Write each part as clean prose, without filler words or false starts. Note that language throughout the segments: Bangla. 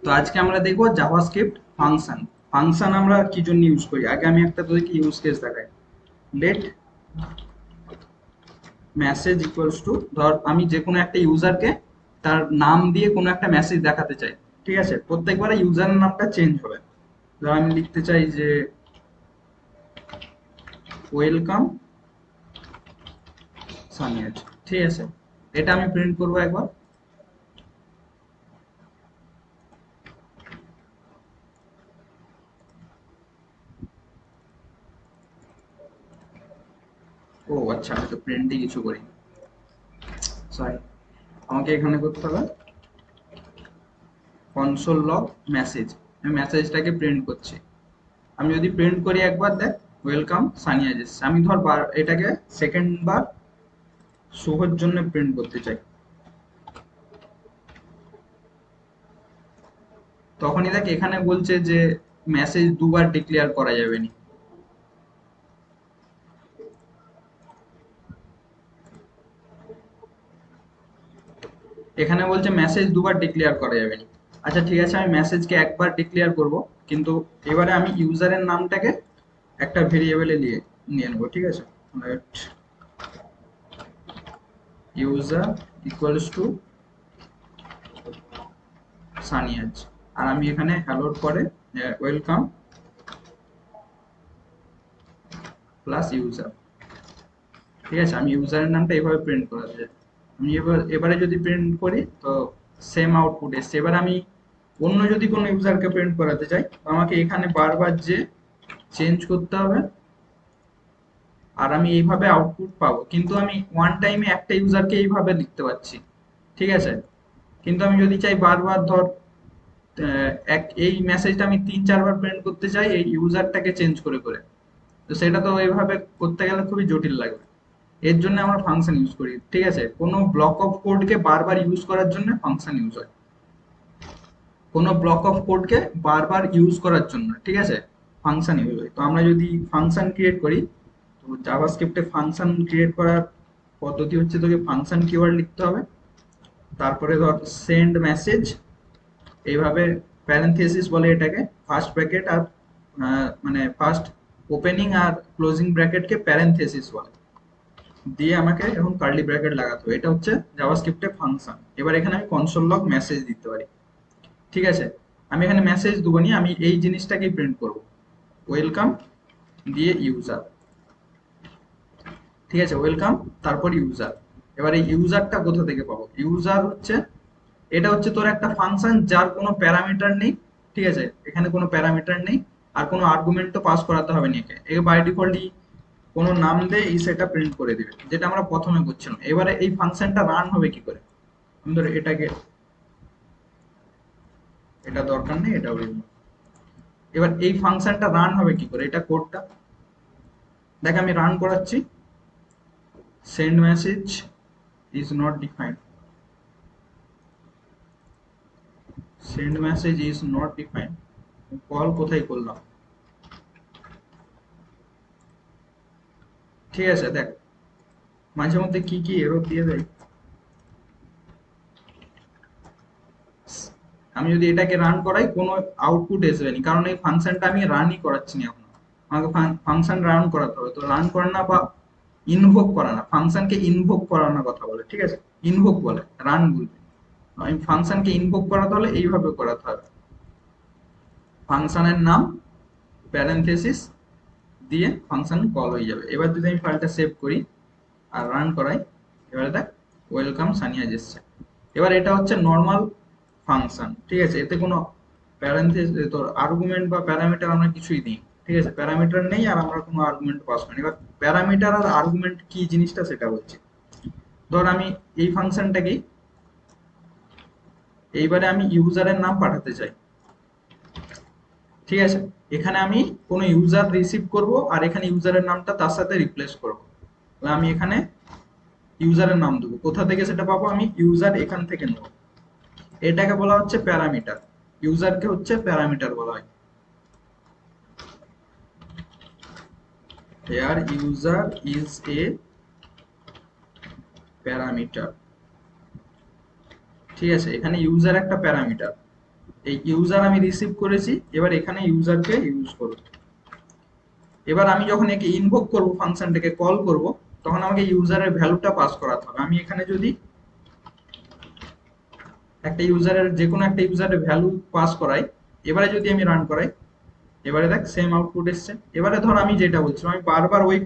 তো আজকে আমরা দেখবো জাভাস্ক্রিপ্ট ফাংশন। ফাংশন আমরা কি জন্য ইউজ করি, আগে আমি একটা তোদেরকে ইউজ কেস দেখাই। লেট মেসেজ ইকুয়ালস টু, ধর আমি যে কোনো একটা ইউজারকে তার নাম দিয়ে কোনো একটা মেসেজ দেখাতে চাই। ঠিক আছে, প্রত্যেকবারে ইউজারের নামটা চেঞ্জ হবে। ধর আমি লিখতে চাই যে ওয়েলকাম সানিয়াজ। ঠিক আছে, এটা আমি প্রিন্ট করবো একবার। ও আচ্ছা, আমি তো প্রিন্টই কিছু করি, সরি। আমাকে এখানে করতে হবে কনসোল লগ মেসেজ। আমি মেসেজটাকে প্রিন্ট করছি। আমি যদি প্রিন্ট করি একবার, দেখ ওয়েলকাম সানিয়া এসেছে। আমি ধর এটাকে সেকেন্ড বার শুভর জন্য প্রিন্ট করতে চাই, তখনই দেখ এখানে বলছে যে মেসেজ দুবার ডিক্লেয়ার করা যাবে না। এখানে বলছে মেসেজ দুবার ডিক্লেয়ার করা যাবে না। আচ্ছা ঠিক আছে, আমি মেসেজকে একবার ডিক্লেয়ার করব, কিন্তু এবারে আমি ইউজারের নামটাকে একটা ভেরিয়েবলে নিয়ে নিয়ে নেবো। ঠিক আছে, ইউজার ইকুয়ালস টু সানিয়াজ। আর আমি এখানে হ্যালোর পরে ওয়েলকাম প্লাস ইউজার। ঠিক আছে, আমি ইউজারের নামটা এভাবে প্রিন্ট করা যায়। আমি এবারে যদি প্রিন্ট করি তো সেম আউটপুট এসছে। এবার আমি অন্য যদি কোনো ইউজারকে প্রিন্ট করাতে চাই তো আমাকে এখানে বারবার যে চেঞ্জ করতে হবে, আর আমি এইভাবে আউটপুট পাবো। কিন্তু আমি ওয়ান টাইমে একটা ইউজারকে এইভাবে লিখতে পারছি। ঠিক আছে, কিন্তু আমি যদি চাই বারবার, ধর এই মেসেজটা আমি 3-4 বার প্রিন্ট করতে চাই এই ইউজারটাকে চেঞ্জ করে করে, তো সেটা তো এইভাবে করতে গেলে খুবই জটিল লাগবে। এর জন্য আমরা ফাংশন ইউজ করি। ঠিক আছে, কোনো ব্লক অফ কোডকে বারবার ইউজ করার জন্য ফাংশন ইউজ হয়। কোনো ব্লক অফ কোডকে বারবার ইউজ করার জন্য, ঠিক আছে, ফাংশন ইউজ হয়। তো আমরা যদি ফাংশন ক্রিয়েট করি, তো জাভাস্ক্রিপ্টে ফাংশন ক্রিয়েট করার পদ্ধতি হচ্ছে, তোকে ফাংশন কিওয়ার্ড লিখতে হবে, তারপরে ধর সেন্ড মেসেজ, এইভাবে প্যারেনথেসিস বলে এটাকে, ফার্স্ট ব্র্যাকেট আর মানে ফার্স্ট ওপেনিং আর ক্লোজিং ব্র্যাকেটকে প্যারেনথেসিস বলে, দিয়ে আমাকে এখন কার্লি ব্র্যাকেট লাগাতে হবে। এটা হচ্ছে জাভাস্ক্রিপ্টে ফাংশন। এবার এখানে আমি কনসোল লগ মেসেজ দিতে পারি। ঠিক আছে, আমি এখানে মেসেজ দেবো নি, আমি এই জিনিসটাকেই প্রিন্ট করব, ওয়েলকাম দিয়ে ইউজার। ঠিক আছে, ওয়েলকাম তারপর ইউজার। এবার এই ইউজারটা কোথা থেকে পাবো? ইউজার হচ্ছে, এটা হচ্ছে তোর একটা ফাংশন যার কোনো প্যারামিটার নেই। ঠিক আছে, এখানে কোনো প্যারামিটার নেই, আর কোনো আর্গুমেন্টও পাস করাতে হবে না। একে একে বাই ডিফল্টই কোনো নাম দিয়ে এই সেটা প্রিন্ট করে দিবে, যেটা আমরা প্রথমে করছিলাম। এবারে এই ফাংশনটা রান হবে কি করে? আমি ধর এটাকে, এটা দরকার নেই, এটা উড়িয়ে দিলাম। এবার এই ফাংশনটা রান হবে কি করে, এটা কোডটা দেখ, আমি রান করাচ্ছি। Send message is not defined, send message is not defined. Call কোথায় করলাম? ঠিক আছে, দেখ মাঝে মধ্যে কি কি এরর দিয়ে দেয়। আমি যদি এটাকে রান করাই কোনো আউটপুট আসবে না, কারণ এই ফাংশনটা আমি রানই করাচ্ছি না এখন। আমাকে ফাংশন রান করাতে হবে। তো রান করে না বা ইনভোক করা না, ফাংশনকে ইনভোক করানোর কথা বলে। ঠিক আছে, ইনভোক বলে, রান বলবে। আমি ফাংশনকে ইনভোক করাতে হলে এইভাবে করাতে হবে, ফাংশনের নাম প্যারেনথেসিস দিয়ে ফাংশন কল হয়ে যাবে। এবার যদি আমি ফাইলটা সেভ করি আর রান করাই, এবারে দেখ ওয়েলকাম সানিয়া এসছে। এবার এটা হচ্ছে নর্মাল ফাংশন। ঠিক আছে, এতে কোনো প্যারেনথেসিস, তোর আর্গুমেন্ট বা প্যারামিটার আমরা কিছুই দিই। ঠিক আছে, প্যারামিটার নেই আর আমরা কোনো আর্গুমেন্ট পাস করি। এবার প্যারামিটার আর আর্গুমেন্ট কি জিনিসটা সেটা বলছি। ধর আমি এই ফাংশনটাকে, এইবারে আমি ইউজারের নাম পাঠাতে চাই। ঠিক আছে, এখানে আমি কোনো ইউজার রিসিভ করব, আর এখানে ইউজারের নামটা তার সাথে রিপ্লেস করব। আমি এখানে ইউজারের নাম দেবো, কোথা থেকে সেটা পাবো? আমি ইউজার এখান থেকে নেব। এটাকে বলা হচ্ছে প্যারামিটার, ইউজারকে হচ্ছে প্যারামিটার বলা হয়। Here user is a parameter. ঠিক আছে, এখানে ইউজার একটা প্যারামিটার। এই ইউজার আমি রিসিভ করেছি, এবার এখানে ইউজারকে ইউজ করব। এবার আমি যখন একে ইনভোক করব, ফাংশনটাকে কল করব, তখন আমাকে ইউজারের ভ্যালুটা পাস করাতে হবে। আমি এখানে যদি একটা ইউজারের যে কোনো একটা ইউজারের ভ্যালু পাস করাই, এবারে যদি আমি রান করাই, এবারে দেখ সেম আউটপুট এসছে। এবারে ধর আমি যেটা বলছিলাম, আমি বারবার ওই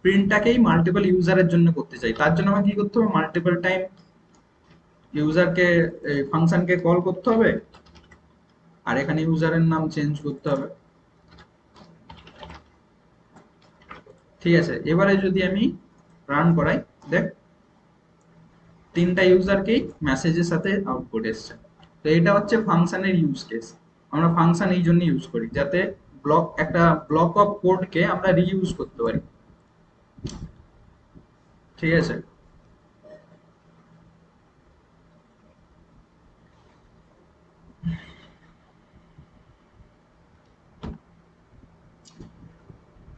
প্রিন্টটাকেই মাল্টিপল ইউজারের জন্য করতে চাই, তার জন্য আমাকে কি করতে হবে, মাল্টিপল টাইম ইউজারকে ফাংশনকে কল করতে হবে, আর এখানে ইউজারের নাম চেঞ্জ করতে হবে। ঠিক আছে, এবারে যদি আমি রান করাই, দেখ তিনটা ইউজারকেই মেসেজের সাথে আউটপুট এসছে। তো এটা হচ্ছে ফাংশনের ইউজ কেস। আমরা ফাংশন এই জন্য ইউজ করি যাতে একটা ব্লক অফ কোডকে আমরা রিইউজ করতে পারি। ঠিক আছে,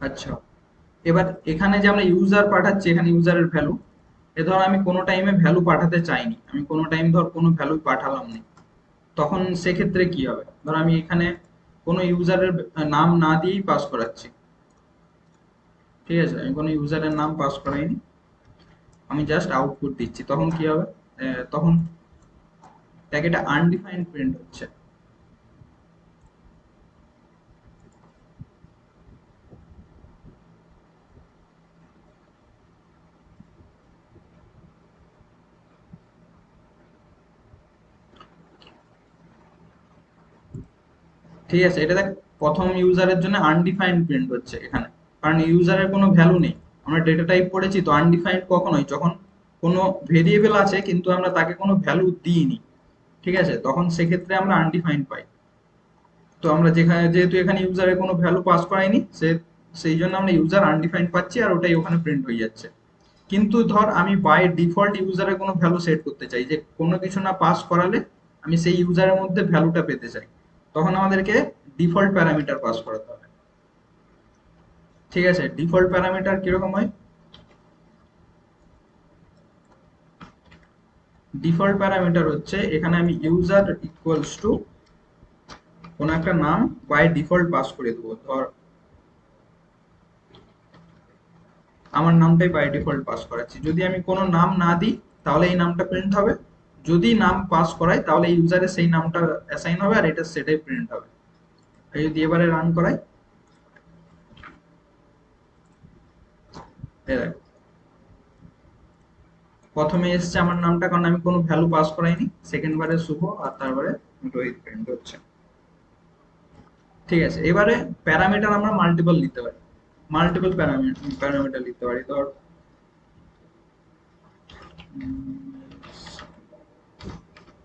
আচ্ছা এবার এখানে যে আমরা ইউজার পাঠাচ্ছি, এখানে ইউজারের ভ্যালু, এ ধর আমি কোনো টাইমে ভ্যালু পাঠাতে চাইনি, আমি কোনো টাইম ধর কোনো ভ্যালু পাঠালাম না, তখন সেক্ষেত্রে কি হবে, ধর আমি এখানে কোনো ইউজারের নাম না দিয়েই পাস করাচ্ছি। ঠিক আছে, আমি কোনো ইউজারের নাম পাস করাইনি, আমি জাস্ট আউটপুট দিচ্ছি, তখন কি হবে, তখন দেখ এটা আনডিফাইন্ড প্রিন্ট হচ্ছে। ঠিক আছে, এটা দেখ প্রথম ইউজারের জন্য আনডিফাইন্ড প্রিন্ট হচ্ছে এখানে, কারণ ইউজারের কোনো ভ্যালু নেই। আমরা ডেটা টাইপ পড়েছি তো, আনডিফাইন্ড কখনোই যখন কোনো ভেরিয়েবল আছে কিন্তু আমরা তাকে কোনো ভ্যালু দিইনি, ঠিক আছে, তখন সেক্ষেত্রে আমরা আনডিফাইন্ড পাই। তো আমরা যেখানে যেহেতু এখানে ইউজারের কোনো ভ্যালু পাস করাইনি, সেই জন্য আমরা ইউজার আনডিফাইন্ড পাচ্ছি, আর ওটাই ওখানে প্রিন্ট হয়ে যাচ্ছে। কিন্তু ধর আমি বাই ডিফল্ট ইউজারের কোনো ভ্যালু সেট করতে চাই, যে কোনো কিছু না পাস করালে আমি সেই ইউজারের মধ্যে ভ্যালুটা পেতে চাই, তখন আমাদেরকে ডিফল্ট প্যারামিটার পাস করাতে হবে। ঠিক আছে, ডিফল্ট প্যারামিটার কিরকম হয়, ডিফল্ট প্যারামিটার হচ্ছে এখানে আমি ইউজার ইকুয়ালস টু কোনো একটা নাম বাই ডিফল্ট পাস করে দেবো। ধর আমার নামটাই বাই ডিফল্ট পাস করাচ্ছি, যদি আমি কোনো নাম না দিই তাহলে এই নামটা প্রিন্ট হবে, যদি নাম পাস করাই তাহলে ইউজারের সেই নামটা অ্যাসাইন হবে, আর এটা সেটাই প্রিন্ট হবে। এই যদি এবারে রান করাই, এই দেখ, প্রথমে এসছে আমার নামটা, কারণ আমি কোনো ভ্যালু পাস করাইনি, সেকেন্ড বারে শুভ, আর তারপরে রোহিত প্রিন্ট হচ্ছে। ঠিক আছে, এবারে প্যারামিটার আমরা মাল্টিপল নিতে পারি, মাল্টিপল প্যারামিটার নিতে পারি। ধর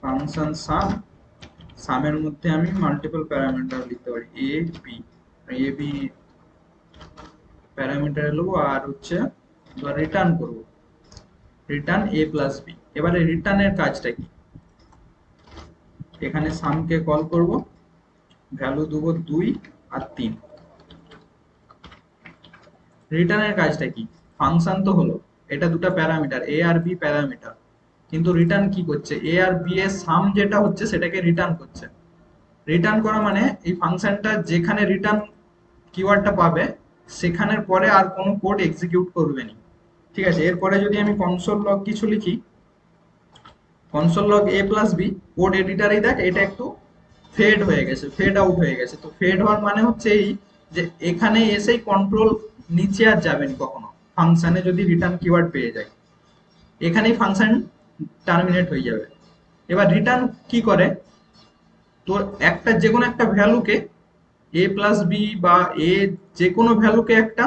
ফাংশন সাম, সামের মধ্যে আমি মাল্টিপল প্যারামিটার লিখতে পারি, A B, A B parameter নেবো, আর হচ্ছে ধর রিটার্ন করব, রিটার্ন এ প্লাস বি। এবারে রিটার্নের কাজটা কি, এখানে সামকে কল করব, ভ্যালু দেবো 2 আর 3। রিটার্নের কাজটা কি, ফাংশন তো হলো, এটা দুটো প্যারামিটার এ আর বি প্যারামিটার, কিন্তু রিটার্ন কি করছে, এ আর বি এর সাম যেটা হচ্ছে সেটাকে রিটার্ন করছে। রিটার্ন করা মানে এই ফাংশনটা যেখানে রিটার্ন কিওয়ার্ডটা পাবে সেখানের পরে আর কোনো কোড এক্সিকিউট করবে না। ঠিক আছে, এরপরে যদি আমি কনসোল লগ কিছু লিখি, কনসোল লগ এ প্লাস বি, কোড এডিটারেই দেখ এটা একটু ফেড হয়ে গেছে, ফেড আউট হয়ে গেছে। তো ফেড হওয়ার মানে হচ্ছে এই যে এখানে এসেই কন্ট্রোল নিচে আর যাবেন কখনো, ফাংশনে যদি রিটার্ন কিওয়ার্ড পেয়ে যায় এখানেই ফাংশন টার্মিনেট হয়ে যাবে। এবার রিটার্ন কি করে, তোর একটা যে কোনো একটা ভ্যালুকে এ প্লাস বি বা এ যে কোনো ভ্যালুকে একটা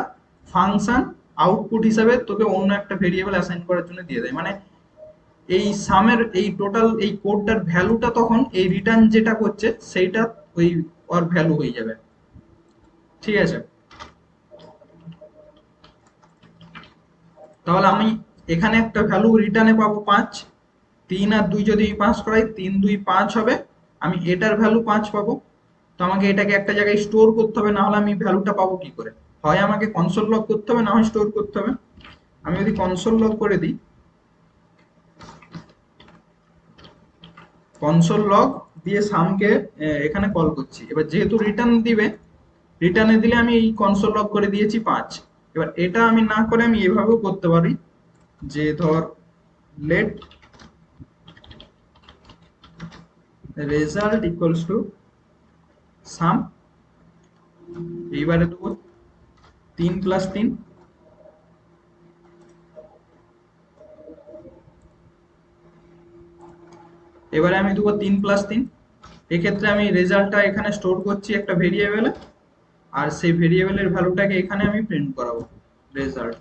ফাংশন আউটপুট হিসাবে তোকে অন্য একটা ভেরিয়েবল অ্যাসাইন করার জন্য দিয়ে দেয়। মানে এই সামের এই টোটাল এই কোডটার ভ্যালুটা তখন এই রিটার্ন যেটা করছে সেইটা ওই ওর ভ্যালু হয়ে যাবে। ঠিক আছে, তাহলে আমি এখানে একটা ভ্যালু রিটার্নে পাবো 5, 3 আর 2 যদি 5 করাই 3 2 5 হবে, আমি এটার ভ্যালু 5 পাবো। তো আমাকে এটাকে একটা জায়গায় স্টোর করতে হবে, না হলে আমি ভ্যালুটা পাবো কি করে, হয় আমাকে কনসোল লগ করতে হবে, না হয় স্টোর করতে হবে। আমি যদি কনসোল লগ করে দিই, কনসোল লগ দিয়ে সামকে এখানে কল করছি। এবার যেহেতু রিটার্ন দিবে, রিটার্নে দিলে আমি এই কনসোল লগ করে দিয়েছি 5। এবার এটা আমি না করে আমি এভাবেও করতে পারি যে ধর late result equals to some, এইবারে দেবো 3 + 3। এবারে আমি দেবো 3 + 3। এক্ষেত্রে আমি রেজাল্টটা এখানে স্টোর করছি একটা ভেরিয়েবলে, আর সেই ভেরিয়েবলের ভ্যালুটাকে এখানে আমি প্রিন্ট করাবো রেজাল্ট।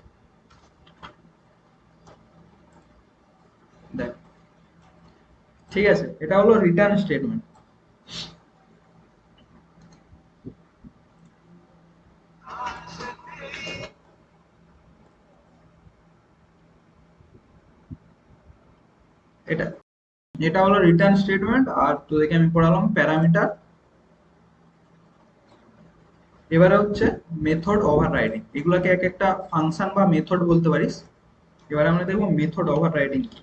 দেখ, ঠিক আছে, এটা হলো রিটার্ন স্টেটমেন্ট। এটা এটা হলো রিটার্ন স্টেটমেন্ট। আর তোদেরকে আমি পড়ালাম প্যারামিটার। এবারে হচ্ছে মেথড ওভাররাইডিং। এগুলোকে এক একটা ফাংশন বা মেথড বলতে পারিস। এবারে আমরা দেখবো মেথড ওভাররাইডিং কি।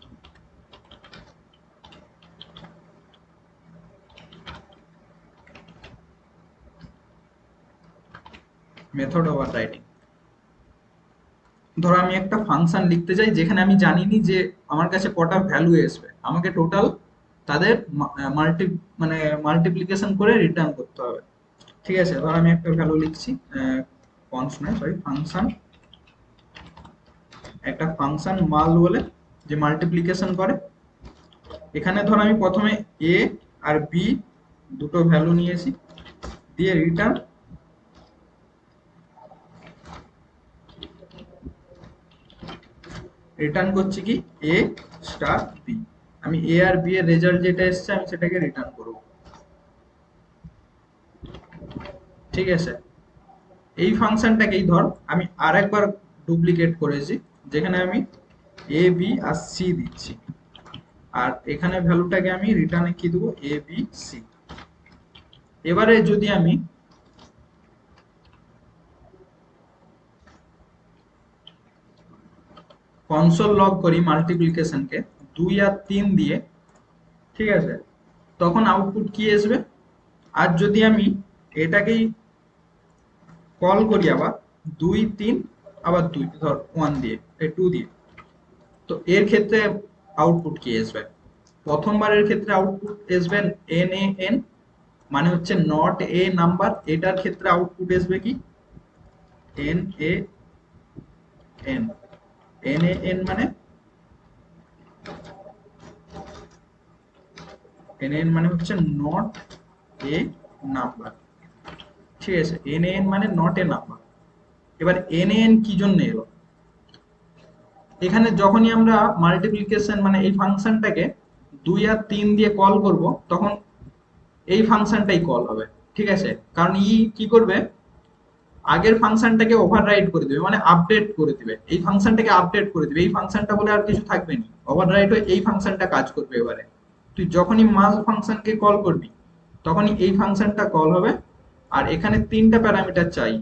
মেথড ওভাররাইডিং, ধরো আমি একটা ফাংশন লিখতে চাই যেখানে আমি জানিনি যে আমার কাছে কটা ভ্যালু আসবে, আমাকে টোটাল তাদের মাল্টি মানে মাল্টিপ্লিকেশন করে রিটার্ন করতে হবে। ঠিক আছে, ধর আমি একটা ভ্যালু লিখছি, কনস্ট নয় সরি ফাংশন, একটা ফাংশন মাল বলে যে মাল্টিপ্লিকেশন করে। এখানে ধর আমি প্রথমে এ আর বি দুটো ভ্যালু নিয়েছি, দিয়ে রিটার্ন রিটার্ন করছি কি এ স্টার বি। আমি এ আর বি এর রেজাল্ট যেটা এসছে আমি সেটাকে রিটার্ন করব। ঠিক আছে, এই ফাংশনটাকেই ধর আমি আরেকবার ডুপ্লিকেট করেছি, যেখানে আমি এ বি আর সি দিচ্ছি, আর এখানে ভ্যালুটাকে আমি রিটার্নে কি দেবো এ বি সি। এবারে যদি আমি কনসোল লগ করি মাল্টিপ্লিকেশনকে 2 আর 3 দিয়ে, ঠিক আছে, তখন আউটপুট কি আসবে। আর যদি আমি এটাকেই কল করি আবার 2 3 আবার 2 ধর 1 দিয়ে 2 দিয়ে, তো এর ক্ষেত্রে আউটপুট কি আসবে। প্রথমবারের ক্ষেত্রে আউটপুট আসবে এন এ এন, মানে হচ্ছে নট এ নাম্বার। এটার ক্ষেত্রে আউটপুট আসবে কি N A N. N A N মানে এন এন মানে হচ্ছে নট এ নাম্বার। ঠিক আছে, এন এন মানে নট এ নাম্বার। এবার এন এন কি জন্য এলো, এখানে যখনই আমরা মাল্টিপ্লিকেশন মানে এই ফাংশনটাকে 2 আর 3 দিয়ে কল করব, তখন এই ফাংশনটাই কল হবে। ঠিক আছে, কারণ কি করবে, আগের ফাংশনটাকে ওভাররাইড করে দিবে, মানে আপডেট করে দিবে, এই ফাংশনটাকে আপডেট করে দিবে। এই ফাংশনটা বলে আর কিছু থাকবে না, ওভাররাইড হয়ে এই ফাংশনটা কাজ করবে। এবারে তুই যখনই মাল ফাংশনকে কল করবি তখনই এই ফাংশনটা কল হবে। আর এখানে 3টা প্যারামিটার চাই।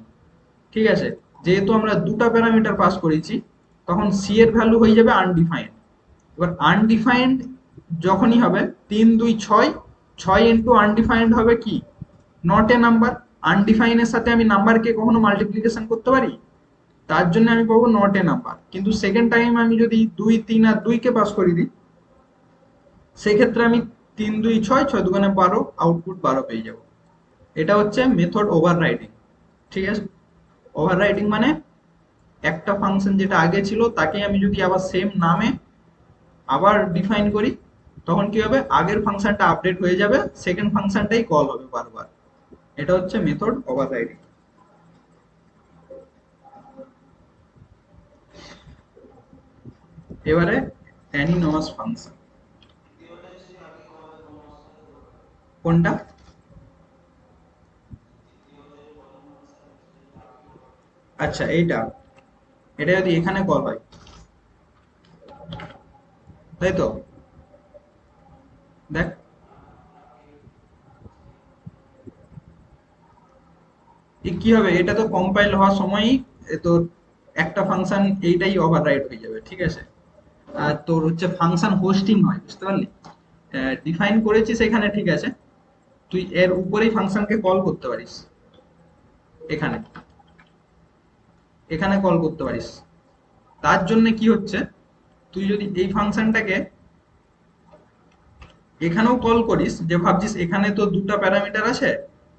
ঠিক আছে, যেহেতু আমরা 2টা প্যারামিটার পাস করেছি, তখন সি এর ভ্যালু হয়ে যাবে আনডিফাইন্ড। এবার আনডিফাইন্ড যখনই হবে 3 2 6, 6 ইন্টু আনডিফাইন্ড হবে কি নট এ নাম্বার। আনডিফাইনের সাথে আমি নাম্বারকে কখনো মাল্টিপ্লিকেশন করতে পারি, তার জন্য আমি পাবো নট এ নাম্বার। কিন্তু সেকেন্ড টাইম আমি যদি 2 3 আর 2 কে পাস করে দিই, সেক্ষেত্রে আমি 3 2 6, 6 2 12 আউটপুট 12 পেয়ে যাব। এটা হচ্ছে মেথড ওভাররাইডিং। ঠিক আছে, ওভাররাইডিং মানে একটা ফাংশন যেটা আগে ছিল তাকে আমি যদি আবার সেম নামে আবার ডিফাইন করি, তখন কি হবে, আগের ফাংশনটা আপডেট হয়ে যাবে, সেকেন্ড ফাংশনটাই কল হবে বারবার। এটা হচ্ছে মেথড ওভাররাইডিং। এবারে অ্যানিনোমাস ফাংশন কোনটা। আচ্ছা, এইটা, এটা যদি এখানে কল হয়, তাই তো, দেখ কি হবে, এটা তো কম্পাইল হওয়ার সময়ই তোর একটা ফাংশন এইটাই ওভাররাইড হয়ে যাবে। ঠিক আছে, আর তোর হচ্ছে ফাংশন হোস্টিং হয়, বুঝতে পারলি। ডিফাইন করেছি সেখানে, ঠিক আছে, তুই এর উপরেই ফাংশনকে কল করতে পারিস, এখানে এখানে কল করতে পারিস। তার জন্য কি হচ্ছে, তুই যদি এই ফাংশনটাকে এখানেও কল করিস, যে ভাবছিস এখানে তো দুটো প্যারামিটার আছে,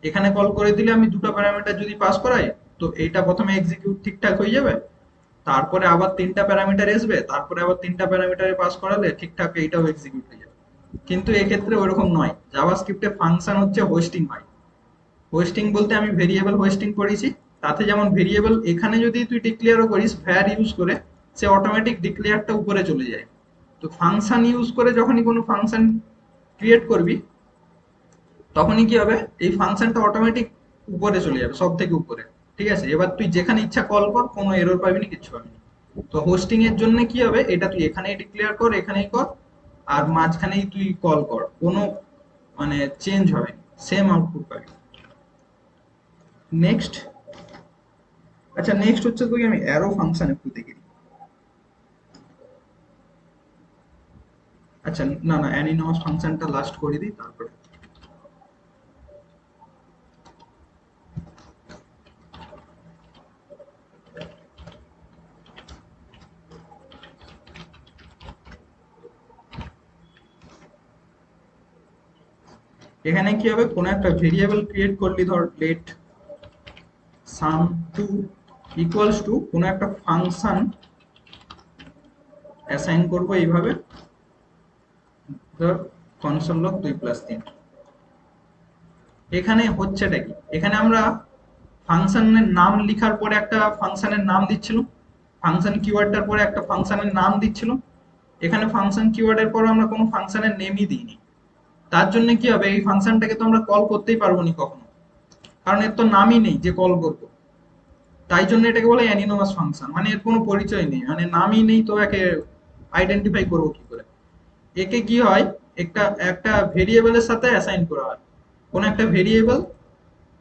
এখানে কল করে দিলে আমি দুটো প্যারামিটার যদি পাস করাই, তো এইটা প্রথমে এক্সিকিউট ঠিকঠাক হয়ে যাবে, তারপরে আবার তিনটা প্যারামিটার আসবে, তারপরে আবার তিনটা প্যারামিটারে পাস করালে ঠিকঠাক এইটাও এক্সিকিউট হয়ে যাবে। কিন্তু এক্ষেত্রে ওরকম নয়, জাভাস্ক্রিপ্টে ফাংশন হচ্ছে হোস্টিং হয়। হোস্টিং বলতে আমি ভেরিয়েবল হোস্টিং করেছি, তাতে যেমন ভেরিয়েবল এখানে যদি তুই ডিক্লেয়ারও করিস ভ্যার ইউজ করে, সে অটোমেটিক ডিক্লেয়ারটা উপরে চলে যায়। তো ফাংশন ইউজ করে যখনই কোনো ফাংশন ক্রিয়েট করবি, তখনই কি হবে, এই ফাংশনটা অটোমেটিক উপরে চলে যাবে, সব থেকে উপরে। ঠিক আছে, এবার তুই যেখানে ইচ্ছা কল কর, কোনো এরর পাবি না, কিচ্ছু পাবি না। তো হোস্টিং এর জন্য কি হবে, এটা তুই এখানেই ডিক্লেয়ার কর, এখানেই কর, আর মাঝখানেই তুই কল কর, কোনো মানে চেঞ্জ হবে না, সেম আউটপুট পাবি। নেক্সট, আচ্ছা নেক্সট হচ্ছে তোকে আমি অ্যারো ফাংশন একটু দেখে দিই। আচ্ছা না না, অ্যানিনমাস ফাংশনটা লাস্ট করে দিই তারপরে। এখানে কি হবে, কোনো একটা ভেরিয়েবল ক্রিয়েট করলি, ধর let sum two equals to কোনো একটা ফাংশন অ্যাসাইন করবো এইভাবে, ধর কনসোল লগ 2+3। এখানে হচ্ছেটা কি, এখানে আমরা ফাংশনের নাম লিখার পরে একটা ফাংশনের নাম দিচ্ছিলাম, ফাংশন কিওয়ার্ডটার পরে একটা ফাংশনের নাম দিচ্ছিলাম। এখানে ফাংশন কিওয়ার্ডের পর আমরা কোনো ফাংশনের নেমই দিইনি। তার জন্য কি হবে, এই ফাংশনটাকে তো আমরা কল করতেই পারবো না কখনো, কারণ এর তো নামই নেই যে কল করবো। তাই জন্য এটাকে বলে অ্যানিনোমাস ফাংশন, মানে এর কোনো পরিচয় নেই, মানে নামই নেই, তো একে আইডেন্টিফাই করবো কি করে। একে কি হয়, একটা একটা ভেরিয়েবলের সাথে অ্যাসাইন করা হয়, কোন একটা ভেরিয়েবল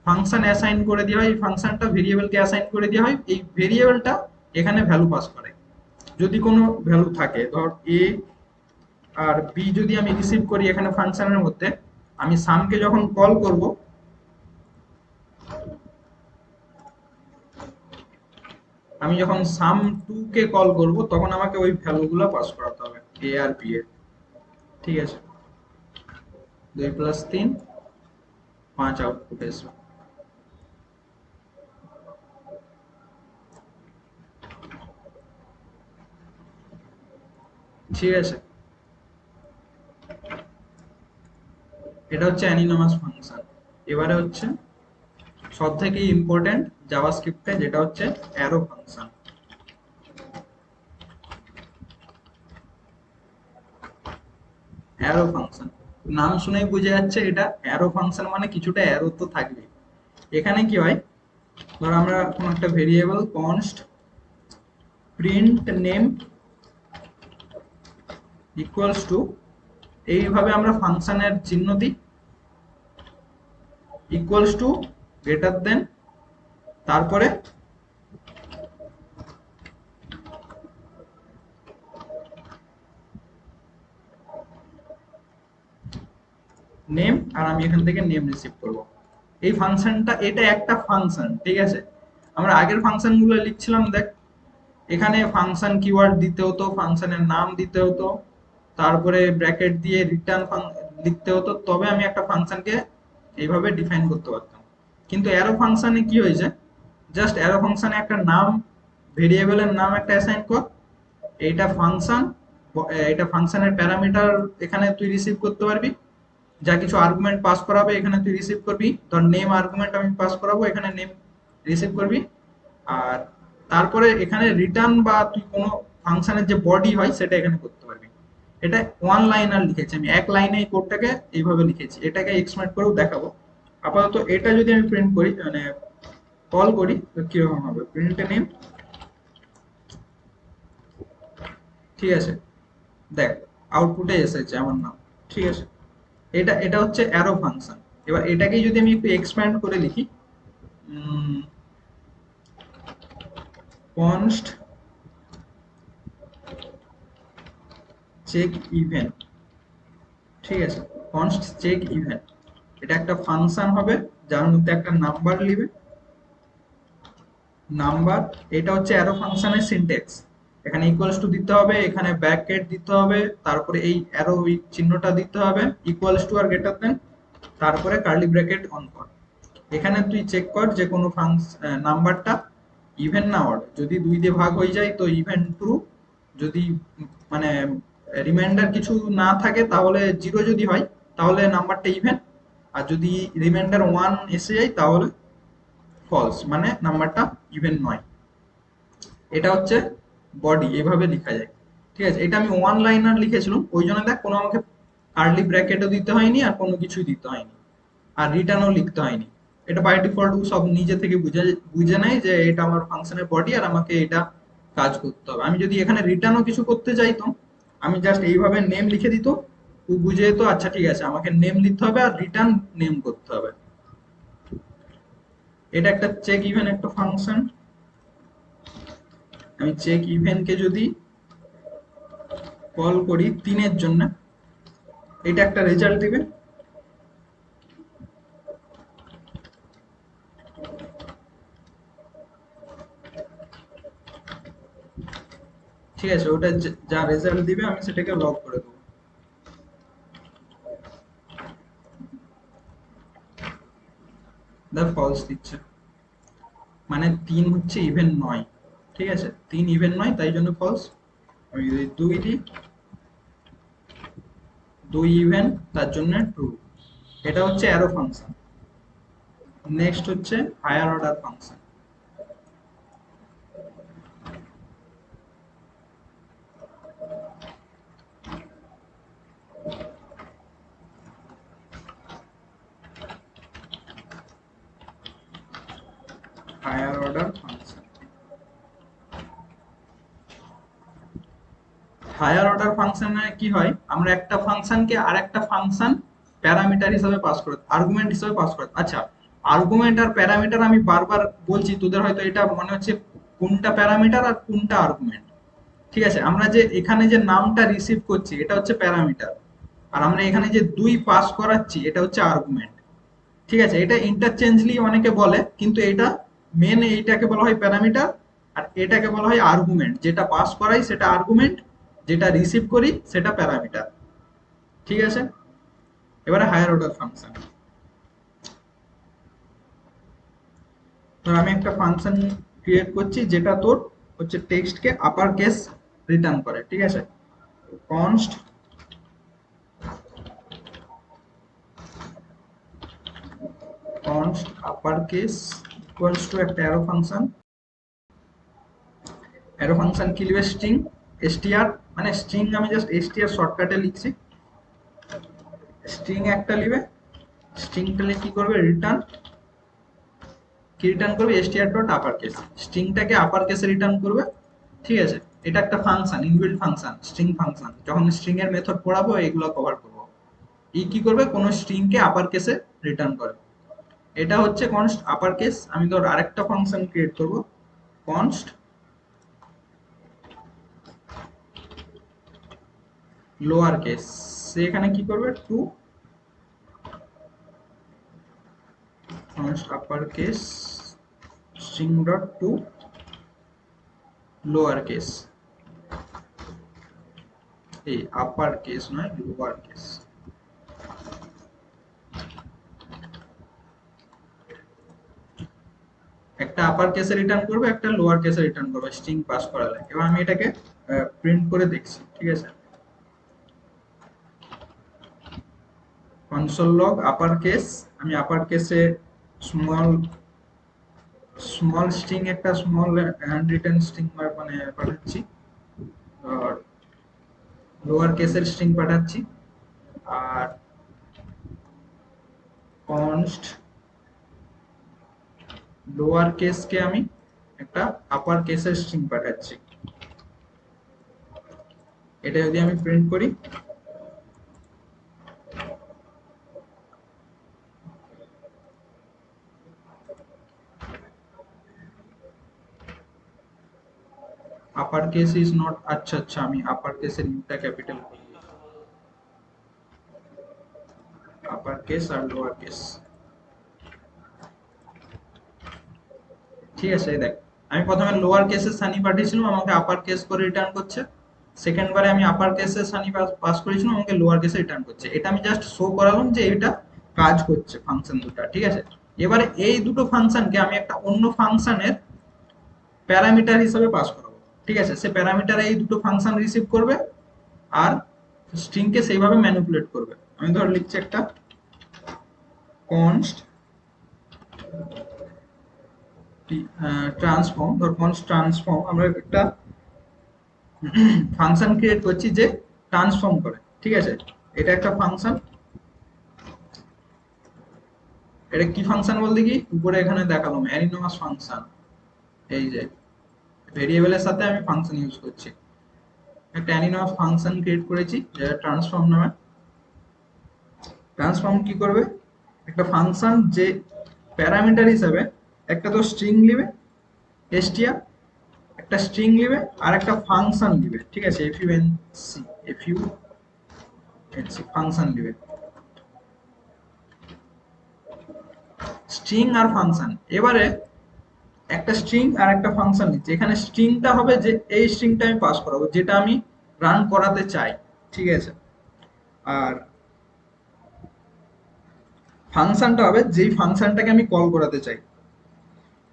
ফাংশন অ্যাসাইন করে দেওয়া হয়, এই ফাংশনটা ভেরিয়েবলকে অ্যাসাইন করে দেওয়া হয়, এই ভেরিয়েবলটা এখানে ভ্যালু পাস করে। যদি কোনো ভ্যালু থাকে, ধর এ আর বি যদি আমি রিসিভ করি এখানে ফাংশনের মধ্যে, আমি সামকে যখন কল করব, আমি যখন সাম টু কে কল করব, তখন আমাকে ওই ভ্যালুগুলো পাস করাতে হবে, এ আর বি এর। ঠিক আছে, 2+3, 5 আউটপুট আসবে। ঠিক আছে, এটা হচ্ছে অ্যানিনোমাস ফাংশন। এবারে হচ্ছে সব থেকে ইম্পর্টেন্ট জাভাস্ক্রিপ্টে, যেটা হচ্ছে অ্যারো ফাংশন। অ্যারো ফাংশন নাম শুনেই বুঝে যাচ্ছে, এটা অ্যারো ফাংশন মানে কিছুটা অ্যারো তো থাকবে। এখানে কি হয়, ধর আমরা কোন একটা variable const print name equals to, এইভাবে আমরা ফাংশনের চিহ্ন দিই, ইকুয়ালস টু, গ্রেটার দেন, তারপরে নেম, আর আমি এখান থেকে নেম রিসিভ করব। এই ফাংশনটা, এটা একটা ফাংশন, ঠিক আছে। আমরা আগের ফাংশন গুলো লিখছিলাম, দেখ এখানে ফাংশন কিওয়ার্ড দিতে হতো, ফাংশনের নাম দিতে হতো, তারপরে ব্র্যাকেট দিয়ে রিটার্ন লিখতে হতো, তবে আমি একটা ফাংশনকে এইভাবে ডিফাইন করতে পারতাম। কিন্তু অ্যারো ফাংশনে কি হয়েছে, জাস্ট অ্যারো ফাংশনে একটা নাম, ভেরিয়েবলের নাম একটা অ্যাসাইন কর, এইটা ফাংশন, এটা ফাংশনের প্যারামিটার এখানে তুই রিসিভ করতে পারবি, যা কিছু আর্গুমেন্ট পাস করাবে এখানে তুই রিসিভ করবি, ধর নেম আর্গুমেন্ট আমি পাস করাবো, এখানে নেম রিসিভ করবি। আর তারপরে এখানে রিটার্ন বা তুই কোনো ফাংশনের যে বডি হয় সেটা এখানে করতে পারবি। এটা ওয়ান লাইনার লিখেছি আমি, এক লাইনে এই কোডটাকে এইভাবে লিখেছি, এটাকে এক্সপ্যান্ড করেও দেখাবো। আপাতত এটা যদি আমি প্রিন্ট করি, মানে কল করি, তো কিরকম হবে, প্রিন্ট নেম। ঠিক আছে, দেখ আউটপুটে এসেছে আমার নাম। ঠিক আছে, এটা এটা হচ্ছে অ্যারো ফাংশন। এবার এটাকেই যদি আমি একটু এক্সপ্যান্ড করে লিখি, কনস্ট চেক ইভেন্ট। ঠিক আছে, কনস্ট চেক ইভেন্ট, এটা একটা ফাংশন হবে যার মধ্যে একটা নাম্বার নিবে, নাম্বার, এটা হচ্ছে অ্যারো ফাংশনের সিনট্যাক্স। এখানে ইকুয়ালস টু দিতে হবে, এখানে ব্র্যাকেট দিতে হবে, তারপরে এই অ্যারো চিহ্নটা দিতে হবে, ইকুয়ালস টু আর গ্রেটার দেন, তারপরে কার্লি ব্র্যাকেট অন কর। এখানে তুই চেক কর যে কোনো নাম্বারটা ইভেন না অড। যদি 2 দিয়ে ভাগ হয়ে যায় তো ইভেন ট্রু, যদি মানে রিমাইন্ডার কিছু না থাকে তাহলে 0 যদি হয় তাহলে নাম্বারটা ইভেন, আর যদি রিমাইন্ডার 1 এসে যায় তাহলে ফলস, মানে নাম্বারটা ইভেন নয়। এটা হচ্ছে বডি, এভাবে লেখা যায়। ঠিক আছে, এটা আমি ওয়ান লাইনার লিখেছিলাম, ওই জন্য দেখ কোনো আমাকে কার্লি ব্র্যাকেটও দিতে হয়নি আর কোনো কিছুই দিতে হয়নি, আর রিটার্নও লিখতে হয়নি। এটা বাই ডিফল্ট সব নিজে থেকে বুঝে বুঝে নেয় যে এটা আমার ফাংশনের বডি আর আমাকে এটা কাজ করতে হবে। আমি যদি এখানে রিটার্নও কিছু করতে চাইতাম, আমি জাস্ট এইভাবে নেম লিখে দিত, ও বুঝে যেত আচ্ছা ঠিক আছে আমাকে নেম লিখতে হবে আর রিটার্ন নেম করতে হবে। এটা একটা চেক ইভেন একটা ফাংশন। আমি চেক ইভেনকে যদি কল করি 3-এর জন্য, এটা একটা রেজাল্ট দিবে। ঠিক আছে, ওটা যা রেজাল্ট দিবে আমি সেটাকে লগ করে দেবো। দা ফলস দিচ্ছে, মানে 3 হচ্ছে ইভেন নয়। ঠিক আছে, 3 ইভেন নয় তাই জন্য ফলস। আমি যদি 2 দিই, 2 ইভেন, তার জন্য ট্রু। এটা হচ্ছে অ্যারো ফাংশন। নেক্সট হচ্ছে higher order function. Higher order function, higher order ফাংশনে কি হয়, আমরা একটা ফাংশনকে আর একটা ফাংশন প্যারামিটার হিসেবে পাস করে, আর্গুমেন্ট হিসেবে পাস করে। আচ্ছা, আর্গুমেন্ট আর প্যারামিটার আমি বারবার বলছি, তোদের হয়তো এটা মনে হচ্ছে কোনটা প্যারামিটার আর কোনটা আর্গুমেন্ট। ঠিক আছে, আমরা যে এখানে যে নামটা রিসিভ করছি এটা হচ্ছে প্যারামিটার, আর আমরা এখানে যে 2 পাস করাচ্ছি এটা হচ্ছে আর্গুমেন্ট। ঠিক আছে, এটা ইন্টারচেঞ্জলি অনেকে বলে, কিন্তু এটা মেন, এইটাকে বলা হয় প্যারামিটার আর এটাকে বলা হয় আর্গুমেন্ট। যেটা পাস করাই সেটা আর্গুমেন্ট, যেটা রিসিভ করি সেটা প্যারামিটার। ঠিক আছে, এবারে হায়ার অর্ডার ফাংশন। ধর আমি একটা ফাংশন ক্রিয়েট করছি যেটা তোর হচ্ছে টেক্সটকে আপার কেস রিটার্ন করে। ঠিক আছে, const const upper case equals to একটা অ্যারো ফাংশন। অ্যারো ফাংশন কি লিখবে, স্ট্রিং str, মানে স্ট্রিং আমি জাস্ট str শর্টকাটে লিখছি। স্ট্রিং একটা লিখবে, স্ট্রিংটা কি করবে, রিটার্ন, কি রিটার্ন করবে, str ডট আপার কেস, স্ট্রিংটাকে আপার কেসে রিটার্ন করবে। ঠিক আছে, এটা একটা function, inbuilt function, string function. যখন স্ট্রিং এর মেথড পড়াবো এগুলো কভার করব। ই কি করবে, কোন স্ট্রিং কে আপার কেসে রিটার্ন করে। এটা হচ্ছে কনস্ট আপার কেস। আমি ধর আরেকটা ফাংশন ক্রিয়েট করব, কনস্ট লোয়ার কেস। সে এখানে কি করবে, to, const upper case string dot to lower case, এই আপার কেস নয় লোয়ার কেস। একটা আপার কেসে রিটার্ন করবে, একটা লোয়ার কেসে রিটার্ন করবে স্ট্রিং পাস করালে। এবার আমি এটাকে প্রিন্ট করে দেখছি। ঠিক আছে, কনসোল লগ আপার কেস, আমি আপার কেসে স্মল স্মল স্ট্রিং, একটা স্মল হ্যান্ড রিটেন স্ট্রিং মানে পাঠাচ্ছি, আর লোয়ার কেসের স্ট্রিং পাঠাচ্ছি। আর কনস্ট লোয়ার কেসকে আমি একটা আপার কেসের স্ট্রিং পাঠাচ্ছি। এটা যদি আমি প্রিন্ট করি, আপার কেস ইজ নট, আচ্ছা আচ্ছা আমি আপার কেসের ইউটা ক্যাপিটাল, আপার কেস আর লোয়ার কেস। ঠিক আছে, দেখ আমি প্রথমে লোয়ার কেসে সানি পাঠিয়েছিলাম, আমাকে আপার কেস করে রিটার্ন করছে। সেকেন্ড বারে আমি আপার কেসে সানি পাস করেছিলাম, আমাকে লোয়ার কেসে রিটার্ন করছে। এটা আমি জাস্ট শো করালাম যে এটা কাজ করছে ফাংশন দুটো। ঠিক আছে, এবারে এই দুটো ফাংশনকে আমি একটা অন্য ফাংশনের প্যারামিটার হিসেবে পাস করাবো। ঠিক আছে, সে প্যারামিটারে এই দুটো ফাংশন রিসিভ করবে আর স্ট্রিংকে সেইভাবে ম্যানিপুলেট করবে। আমি ধর লিখছি একটা কনস্ট ট্রান্সফর্ম, ধর কনস্ট ট্রান্সফর্ম, আমরা একটা ফাংশন ক্রিয়েট করছি যে ট্রান্সফর্ম করে। ঠিক আছে, এটা একটা ফাংশন। এটা কি ফাংশন বলতে কি উপরে এখানে দেখালাম অ্যানিনোমাস ফাংশন। এই যে ভেরিয়েবলের সাথে আমি ফাংশন ইউজ করছি, একটা অ্যানিনোমাস ফাংশন ক্রিয়েট করেছি যেটা ট্রান্সফর্ম নামে। ট্রান্সফর্ম কি করবে, একটা ফাংশন যে প্যারামিটার হিসাবে একটা তো স্ট্রিং নেবে str, একটা স্ট্রিং নেবে আর একটা ফাংশন নেবে। ঠিক আছে, func ফাংশন নেবে, স্ট্রিং আর ফাংশন। এবারে একটা স্ট্রিং আর একটা ফাংশন নিচ্ছে, এখানে স্ট্রিংটা হবে যে এই স্ট্রিংটা আমি পাস করাবো যেটা আমি রান করাতে চাই। ঠিক আছে, আর ফাংশনটা হবে যেই ফাংশনটাকে আমি কল করাতে চাই।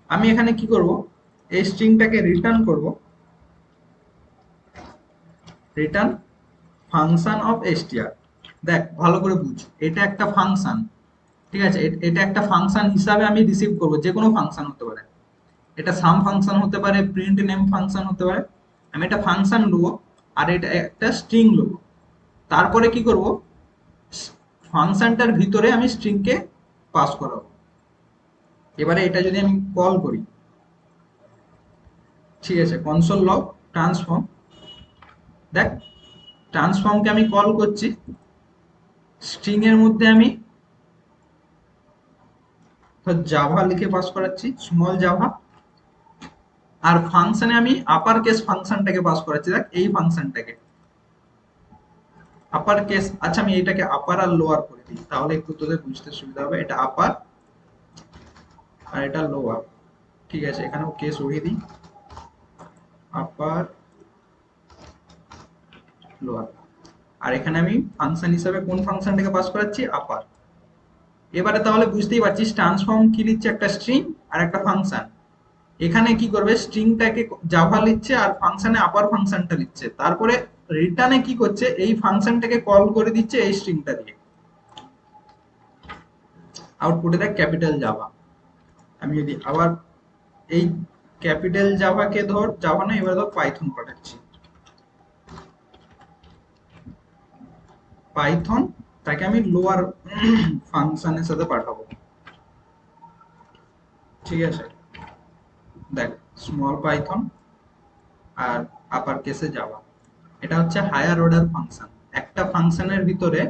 আমি এখানে কি করব, এই স্ট্রিংটাকে রিটার্ন করব, রিটার্ন ফাংশন অফ str। দেখ ভালো করে বুঝ, এটা একটা ফাংশন। ঠিক আছে, এটা একটা ফাংশন হিসাবে আমি রিসিভ করব, যে কোনো ফাংশন হতে পারে, এটা সাম ফাংশন হতে পারে, প্রিন্ট নেম ফাংশন হতে পারে। আমি একটা ফাংশন নেবো আর এটা একটা স্ট্রিং নেবো, তারপরে কি করব, ফাংশনটার ভিতরে আমি স্ট্রিংকে পাস করাবো। এবারে এটা যদি আমি কল করি, ঠিক আছে, কনসোল লগ ট্রান্সফর্ম, দেখ ট্রান্সফর্মকে আমি কল করছি, স্ট্রিং এর মধ্যে আমি জাভা লিখে পাস করাচ্ছি, স্মল জাভা, আর ফাংশনে আমি আপার কেস ফাংশনটাকে পাস করাচ্ছি। দেখ এই ফাংশনটাকে আপার কেস, আচ্ছা আমি এটাকে আপার আর লোয়ার করে দিই তাহলে একটু তোদের বুঝতে সুবিধা হবে। এটা আপার আর এটা লোয়ার। ঠিক আছে, এখানেও কেস উড়িয়ে দিই, আপার লোয়ার। আর এখানে আমি ফাংশন হিসাবে কোন ফাংশনটাকে পাস করাচ্ছি, আপার। এবারে তাহলে বুঝতেই পারছিস ট্রান্সফর্ম কি লিখছে, একটা স্ট্রিং আর একটা ফাংশন। এখানে কি করবে, স্ট্রিংটাকে জাভা লিখছে আর ফাংশনে আপার ফাংশনটা লিখছে, তারপরে রিটার্নে কি করছে, এই ফাংশনটাকে কল করে দিচ্ছে এই স্ট্রিংটা দিয়ে। আউটপুটে দেখ ক্যাপিটাল জাভা। আমি যদি আবার এই ক্যাপিটাল জাভাকে ধর, জাভা না এবার ধর পাইথন পাঠাচ্ছি, পাইথন তাকে আমি লোয়ার ফাংশনের সাথে পাঠাবো। ঠিক আছে, দেখ স্মল পাইথন আর আপার কেসে যাওয়া, এটা হচ্ছে হায়ার অর্ডার ফাংশন। একটা ফাংশনের ভিতরে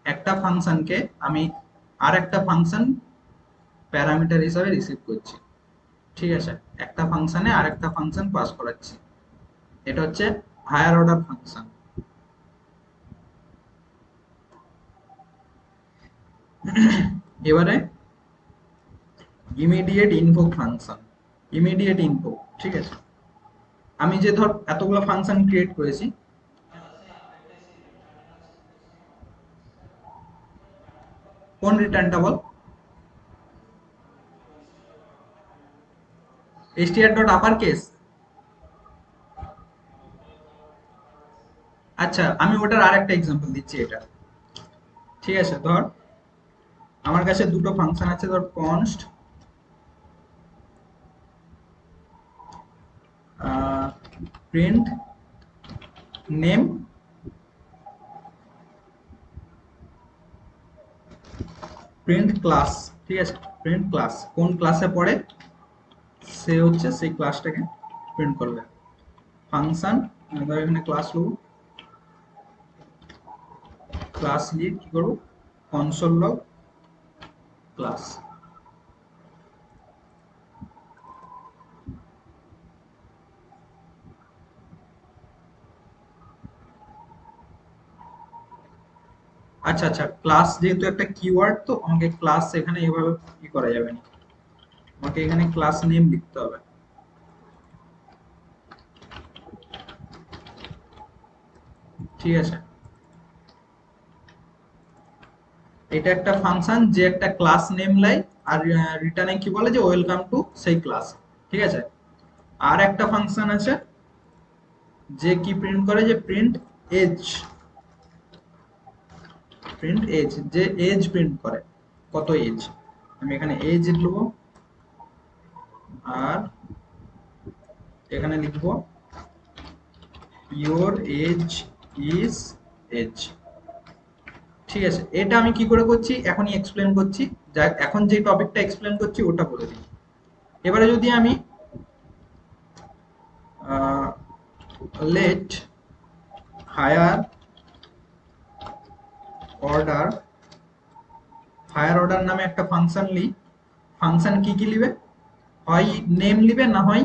একটা ফাংশনকে আমি আর একটা ফাংশন প্যারামিটার হিসাবে রিসিভ করছি। ঠিক আছে, একটা ফাংশনে আর একটা ফাংশন পাস করাচ্ছি, এটা হচ্ছে হায়ার অর্ডার ফাংশন। এবারে immediate invoke function, immediate invoke. ঠিক আছে, আমি যে ধর এতগুলো ফাংশন ক্রিয়েট করেছি, কোন রিটার্নটা বল, str ডট আপার কেস। আচ্ছা আমি ওটার আরেকটা এক্সাম্পল দিচ্ছি এটা। ঠিক আছে, ধর আমার কাছে দুটো ফাংশন আছে, ধর const print name, print class. ঠিক আছে, প্রিন্ট ক্লাস কোন ক্লাসে পড়ে সে হচ্ছে সেই ক্লাসটাকে প্রিন্ট করবে। ফাংশন ধর এখানে ক্লাস নেব, ক্লাস নিয়ে কি করব, কনসোল লগ ক্লাস। আচ্ছা আচ্ছা, ক্লাস যেহেতু একটা কিওয়ার্ড, তো আমাকে ক্লাস এখানে এভাবে কি করা যাবে না, আমাকে এখানে ক্লাস নেম লিখতে হবে। ঠিক আছে, এটা একটা ফাংশন যে একটা ক্লাস নেম লাই, আর রিটার্নে কি বলে যে ওয়েলকাম টু সেই ক্লাস। ঠিক আছে, আর একটা ফাংশন আছে যে কি প্রিন্ট করে, যে প্রিন্ট এজ, প্রিন্ট এজ, যে এজ প্রিন্ট করে, কত এজ। আমি এখানে এজ লিখবো, আর এখানে লিখবো ইওর এজ ইজ এজ। ঠিক আছে, এটা আমি কি করে করছি এখনই এক্সপ্লেন করছি। যা এখন যে টপিকটা এক্সপ্লেন করছি ওটা বলে দিই। এবারে যদি আমি let higher order, higher order নামে একটা ফাংশন লি, ফাংশন কি কি লিবে, হয় নেম লিবে না হয়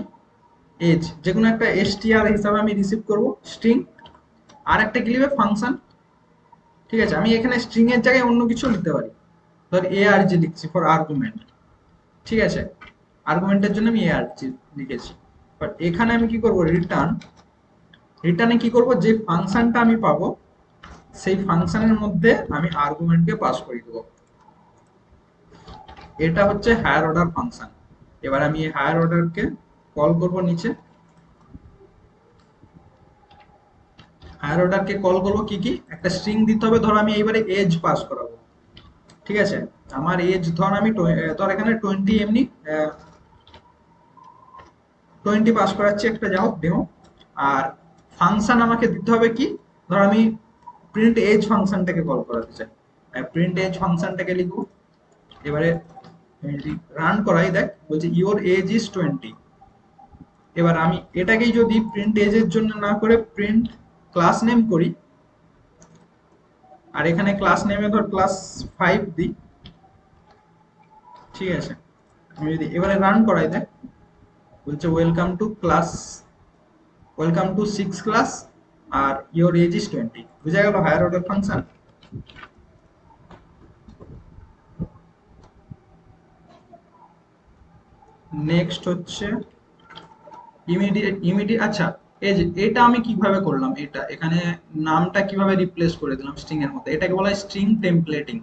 এজ, যে কোনো একটা str হিসাবে আমি রিসিভ করব স্ট্রিং। আর একটা কি লিবে ফাংশন। ঠিক আছে, আমি এখানে স্ট্রিং এর জায়গায় অন্য কিছু লিখতে পারি, ধর arg লিখছি ফর আর্গুমেন্ট। ঠিক আছে, আর্গুমেন্টের জন্য আমি arg লিখেছি। বাট এখানে আমি কি করব, রিটার্ন, রিটার্নে কি করব, যে ফাংশনটা আমি পাবো সেই ফাংশনের মধ্যে আমি আর্গুমেন্টকে পাস করে দেবো। এটা হচ্ছে হায়ার অর্ডার ফাংশন। এবার আমি এই হায়ার অর্ডারকে কল করব নিচে, হায়ার অর্ডারকে কল করব কি কি, একটা স্ট্রিং দিতে হবে, ধর আমি এইবারে এজ পাস করাবো। ঠিক আছে, আমার এজ ধর আমি ধর এখানে 20 এমনি 20 পাস করাচ্ছি, একটা যা হোক ডেমো। আর ফাংশন আমাকে দিতে হবে কি, ধর আমি প্রিন্ট এজ ফাংশনটাকে কল করাতে চাই, প্রিন্ট এজ ফাংশনটাকে লিখবো। এবারে আমি যদি রান করাই, দেখ বলছে ইওর এজ ইজ 20। এবার আমি এটাকেই যদি প্রিন্ট এজের জন্য না করে প্রিন্ট ক্লাস নেম করি, আর এখানে ক্লাস নেমে ধর ক্লাস 5 দিই। ঠিক আছে, আমি যদি এবারে রান করাই, দেখ বলছে welcome to class, welcome to 6 class, আর ইওর এজ ইজ 20। বুঝা গেল হায়ার অর্ডার ফাংশন। নেক্সট হচ্ছে ইমিডিয়েট, ইমিডিয়েট আচ্ছা, এই যে এটা আমি কিভাবে করলাম, এটা এখানে নামটা কিভাবে রিপ্লেস করে দিলাম স্ট্রিং এর মধ্যে, এটাকে বলা হয় স্ট্রিং টেমপ্লেটিং।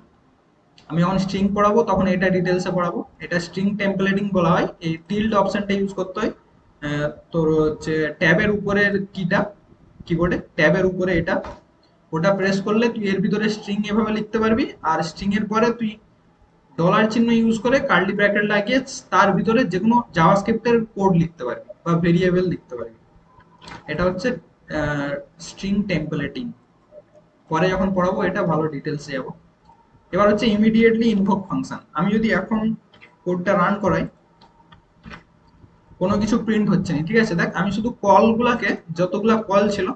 আমি যখন স্ট্রিং পড়াবো তখন এটা ডিটেলসে পড়াবো, এটা স্ট্রিং টেমপ্লেটিং বলা হয়। এই টিল্ড অপশনটা ইউজ করতে হয় তোর হচ্ছে ট্যাবের উপরের কিটা, কিবোর্ডে ট্যাবের উপরে এটা, ওটা প্রেস করলে তুই এর ভিতরে স্ট্রিং এভাবে লিখতে পারবি, আর স্ট্রিং এর পরে তুই ডলার চিহ্ন ইউজ করে কার্লি ব্র্যাকেট লাগিয়ে তার ভিতরে যে কোনো জাভাস্ক্রিপ্টের কোড লিখতে পারবি বা ভেরিয়েবল লিখতে পারবি। এটা হচ্ছে স্ট্রিং টেমপ্লেটিং। পরে যখন পড়াবো এটা ভালো ডিটেলসে যাবো। এবার হচ্ছে ইমিডিয়েটলি ইনভোক ফাংশন। আমি যদি এখন কোডটা রান করাই, কোনো কিছু প্রিন্ট হচ্ছে না। ঠিক আছে, দেখ আমি শুধু কলগুলাকে, যতগুলা কল ছিল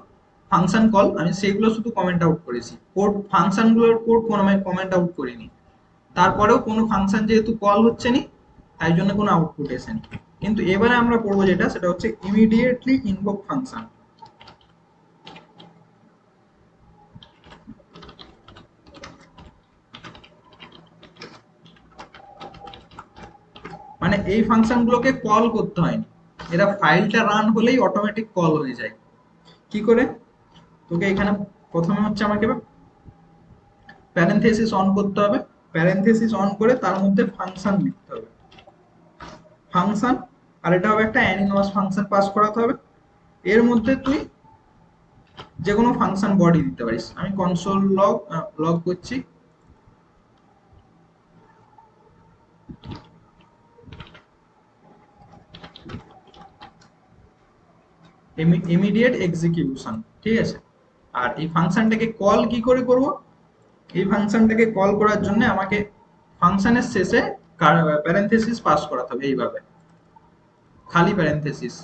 ফাংশন কল, আমি সেইগুলো শুধু কমেন্ট আউট করেছি, কোড ফাংশনগুলোর কোড কোনো আমি কমেন্ট আউট করিনি। তারপরেও কোনো ফাংশন যেহেতু কল হচ্ছে না, তাই জন্য কোনো আউটপুট এসেনি। কিন্তু এবারে আমরা পড়বো যেটা, সেটা হচ্ছে ইমিডিয়েটলি ইনভোক ফাংশন। মানে এই ফাংশনগুলোকে কল করতে হয়নি, এরা ফাইলটা রান হলেই অটোমেটিক কল হয়ে যায়। কি করে, তোকে এখানে প্রথমে হচ্ছে আমাকে প্যারেনথেসিস অন করতে হবে, প্যারেনথেসিস অন করে তার মধ্যে ফাংশন লিখতে হবে, ফাংশন। আর এটা হবে একটা অ্যানিমাস ফাংশন পাস করাতে হবে। এর মধ্যে তুই যে কোনো ফাংশন বডি দিতে পারিস। আমি কনসোল লগ লগ করছি, ইমিডিয়েট এক্সিকিউশন। ঠিক আছে, আর এই ফাংশনটাকে কল কি করে করব, এই ফাংশনটাকে কল করার জন্য আমাকে ফাংশনের শেষে প্যারেনথেসিস পাস করাতে হবে, এইভাবে খালি প্যারেনথেসিস।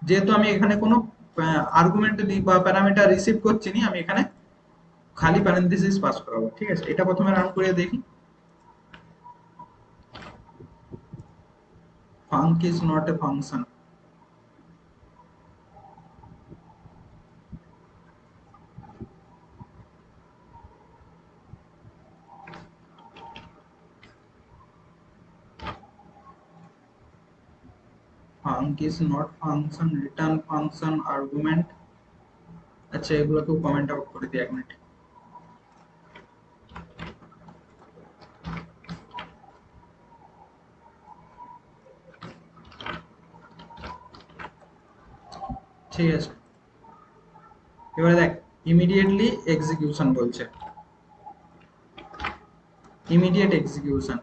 যেহেতু আমি এখানে কোনো আর্গুমেন্ট বা প্যারামিটার রিসিভ করছি না, আমি এখানে খালি প্যারেনথেসিস পাস করাবো। ঠিক আছে, এটা প্রথমে রান করে দেখি। Funk is not a function. func is not function, return function, argument। আচ্ছা এগুলোকেও কমেন্ট আউট করে দিই 1 মিনিট। ঠিক আছে, এবারে দেখ ইমিডিয়েটলি এক্সিকিউশন বলছে, ইমিডিয়েট এক্সিকিউশন।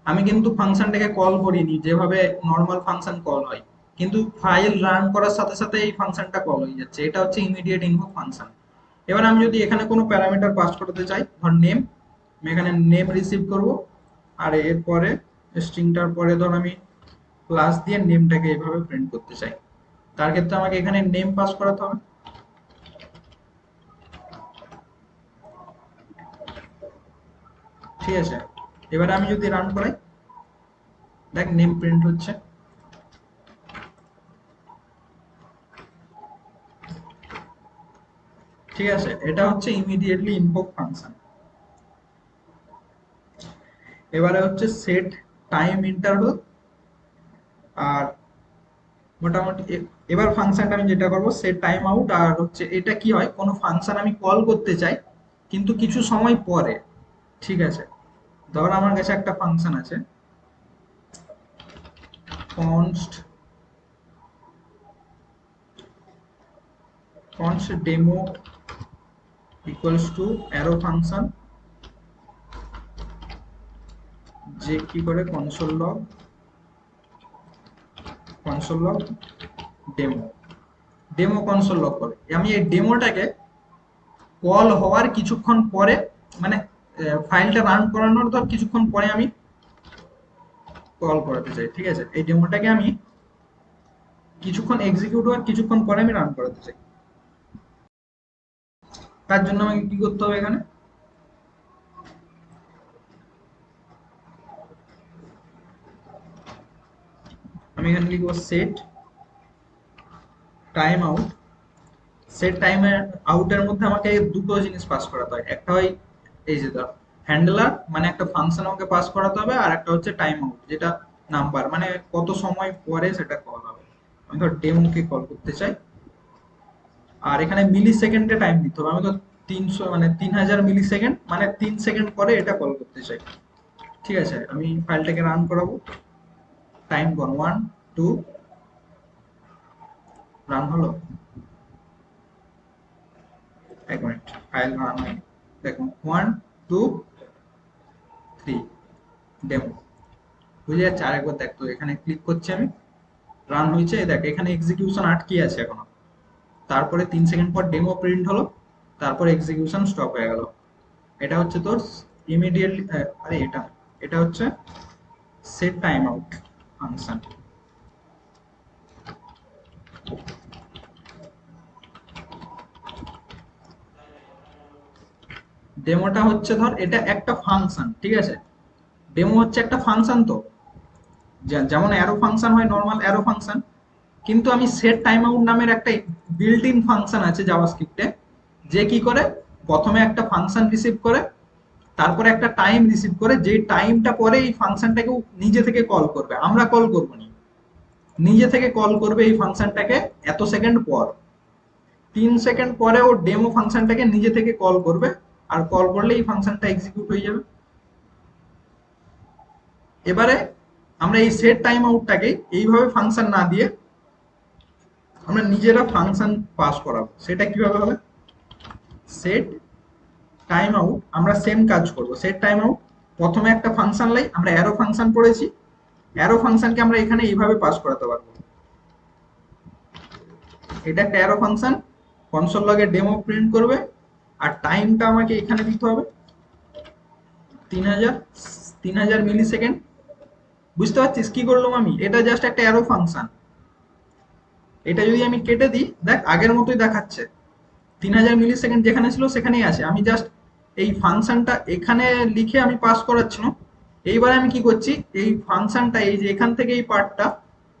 আমি কিন্তু ফাংশনটাকে কল করিনি যেভাবে নর্মাল ফাংশন কল হয়, কিন্তু ফাইল রান করার সাথে সাথে এই ফাংশনটা কল হয়ে যাচ্ছে, এটা হচ্ছে ইমিডিয়েট ইনভোক ফাংশন। এবার আমি যদি এখানে কোনো প্যারামিটার পাস করতে চাই, ধর নেম, আমি এখানে নেম রিসিভ করব, আর এরপরে স্ট্রিংটার পরে ধর আমি প্লাস দিয়ে নেমটাকে এইভাবে প্রিন্ট করতে চাই, তার ক্ষেত্রে আমাকে এখানে নেম পাস করাতে হবে। ঠিক আছে, এবারে আমি যদি রান করাই, দেখ নেম প্রিন্ট হচ্ছে। ঠিক আছে, এটা হচ্ছে ইমিডিয়েটলি ইনভোক ফাংশন। এবারে হচ্ছে সেট টাইম ইন্টারভাল। আর মোটামুটি এবার ফাংশনটা আমি যেটা করব সেট টাইম আউট, আর হচ্ছে এটা কি হয়, কোনো ফাংশন আমি কল করতে চাই কিন্তু কিছু সময় পরে। ঠিক আছে, ধর আমার কাছে একটা ফাংশন আছে const demo equals to arrow function, যে কি করে console log demo, demo console log করে। আমি এই ডেমোটাকে কল হওয়ার কিছুক্ষণ পরে, মানে ফাইলটা রান করানোর ধর কিছুক্ষণ পরে আমি কল করাতে চাই। ঠিক আছে, এই ডেমোটাকে আমি কিছুক্ষণ এক্সিকিউট হওয়ার কিছুক্ষণ পরে আমি রান করাতে চাই। তার জন্য আমাকে কি করতে হবে, এখানে আমি এখানে লিখব set time out. Set time আউটের মধ্যে আমাকে দুটো জিনিস পাস করাতে হয়, একটা হয় এই যে ধর হ্যান্ডলার, মানে একটা ফাংশন আমাকে পাস করাতে হবে, আর একটা হচ্ছে টাইম আউট, যেটা নাম্বার, মানে কত সময় পরে সেটা কল হবে। আমি ধর ডেমোকে কল করতে চাই, আর এখানে মিলি সেকেন্ডে টাইম দিতে হবে। আমি তো 300 মানে 3000 মিলি সেকেন্ড, মানে 3 সেকেন্ড পরে এটা কল করতে চাই। ঠিক আছে, আমি ফাইলটাকে রান করাবো, টাইম কর 1 2, রান হলো। 1 মিনিট, ফাইল রান হয়, দেখো 1 2 3 ডেমো, বুঝে যাচ্ছে। আরেকবার দেখ, তো এখানে ক্লিক করছি আমি, রান হয়েছে, দেখ এখানে এক্সিকিউশন আটকে আছে এখনো, তারপরে 3 সেকেন্ড পর ডেমো প্রিন্ট হলো, তারপর এক্সিকিউশন স্টপ হয়ে গেল। এটা হচ্ছে তোর ইমিডিয়েটলি, আরে এটা হচ্ছে সেট টাইম আউট ফাংশন। ডেমোটা হচ্ছে ধর এটা একটা ফাংশন। ঠিক আছে, ডেমো হচ্ছে একটা ফাংশন, তো যেমন অ্যারো ফাংশন হয়, নর্মাল অ্যারো ফাংশন, কিন্তু আমি সেট টাইম আউট নামের একটা বিল্ট ইন ফাংশন আছে জাভাস্ক্রিপ্টে, যে কি করে প্রথমে একটা ফাংশন রিসিভ করে, তারপরে একটা টাইম রিসিভ করে, যে টাইমটা পরে এই ফাংশনটাকে নিজে থেকে কল করবে, আমরা কল করবো না, নিজে থেকে কল করবে এই ফাংশনটাকে এত সেকেন্ড পর। 3 সেকেন্ড পরে ও ডেমো ফাংশনটাকে নিজে থেকে কল করবে, আর কল করলে এই ফাংশনটা এক্সিকিউট হয়ে যাবে। এবারে আমরা এই সেট টাইম আউটটাকে এইভাবে ফাংশন না দিয়ে আমরা নিজেরা ফাংশন পাস করাবো। সেটা কিভাবে হবে, সেট টাইম আউট, আমরা সেম কাজ করব। সেট টাইম আউট প্রথমে একটা ফাংশন লাই, আমরা অ্যারো ফাংশন পড়েছি, অ্যারো ফাংশনকে আমরা এখানে এইভাবে পাস করাতে পারবো। এটা একটা অ্যারো ফাংশন, কনসোল লগে ডেমো প্রিন্ট করবে, আর টাইমটা আমাকে এখানে দিতে হবে 3000 3000 মিলি সেকেন্ড। বুঝতে পারছিস কি করলাম আমি, এটা জাস্ট একটা অ্যারো ফাংশন। এটা যদি আমি কেটে দিই, দেখ আগের মতোই দেখাচ্ছে, 3000 মিলি সেকেন্ড যেখানে ছিল সেখানেই আছে। আমি জাস্ট এই ফাংশনটা এখানে লিখে আমি পাস করাচ্ছি না। এইবারে আমি কি করছি, এই ফাংশনটা এই যে এখান থেকে এই পার্টটা,